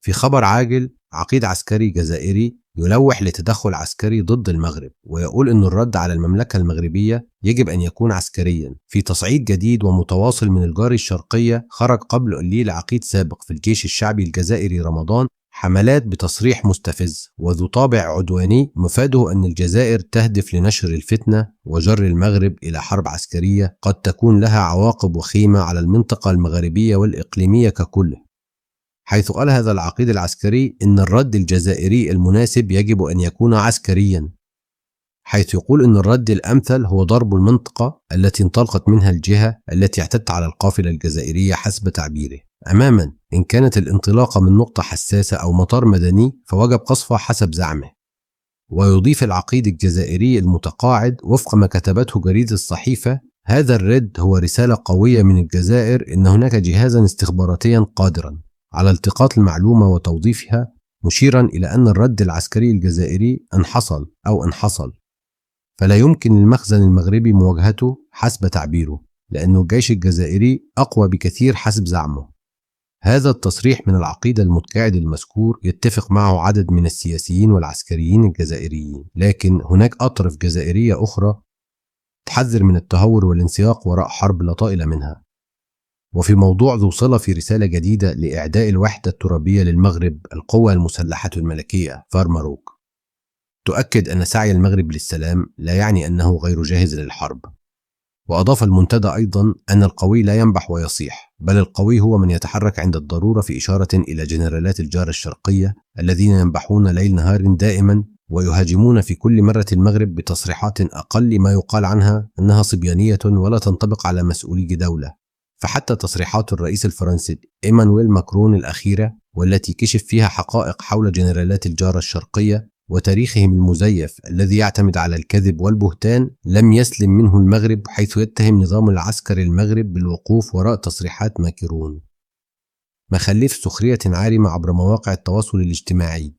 في خبر عاجل، عقيد عسكري جزائري يلوح لتدخل عسكري ضد المغرب، ويقول أن الرد على المملكة المغربية يجب أن يكون عسكريا. في تصعيد جديد ومتواصل من الجاري الشرقية، خرج قبل قليل عقيد سابق في الجيش الشعبي الجزائري رمضان حملات بتصريح مستفز وذو طابع عدواني مفاده أن الجزائر تهدف لنشر الفتنة وجر المغرب إلى حرب عسكرية قد تكون لها عواقب وخيمة على المنطقة المغربية والإقليمية ككل. حيث قال هذا العقيد العسكري إن الرد الجزائري المناسب يجب أن يكون عسكريا، حيث يقول إن الرد الأمثل هو ضرب المنطقة التي انطلقت منها الجهة التي اعتدت على القافلة الجزائرية حسب تعبيره. أماما إن كانت الانطلاقة من نقطة حساسة أو مطار مدني فوجب قصفها حسب زعمه. ويضيف العقيد الجزائري المتقاعد وفق ما كتبته جريدة الصحيفة: هذا الرد هو رسالة قوية من الجزائر إن هناك جهازا استخباراتيا قادرا على التقاط المعلومة وتوظيفها، مشيرا إلى أن الرد العسكري الجزائري إن حصل فلا يمكن للمخزن المغربي مواجهته حسب تعبيره، لأن الجيش الجزائري أقوى بكثير حسب زعمه. هذا التصريح من العقيد المتقاعد المذكور يتفق معه عدد من السياسيين والعسكريين الجزائريين، لكن هناك أطراف جزائرية أخرى تحذر من التهور والانسياق وراء حرب لا طائل منها. وفي موضوع ذو صلة، في رسالة جديدة لإعداء الوحدة الترابية للمغرب، القوى المسلحة الملكية فارماروك تؤكد أن سعي المغرب للسلام لا يعني أنه غير جاهز للحرب. وأضاف المنتدى أيضا أن القوي لا ينبح ويصيح، بل القوي هو من يتحرك عند الضرورة، في إشارة إلى جنرالات الجارة الشرقية الذين ينبحون ليل نهار دائما ويهاجمون في كل مرة المغرب بتصريحات أقل ما يقال عنها أنها صبيانية ولا تنطبق على مسؤولي دولة. فحتى تصريحات الرئيس الفرنسي إيمانويل ماكرون الأخيرة، والتي كشف فيها حقائق حول جنرالات الجارة الشرقية وتاريخهم المزيف الذي يعتمد على الكذب والبهتان، لم يسلم منه المغرب، حيث يتهم نظام العسكر المغرب بالوقوف وراء تصريحات ماكرون. مخلف سخرية عارمة عبر مواقع التواصل الاجتماعي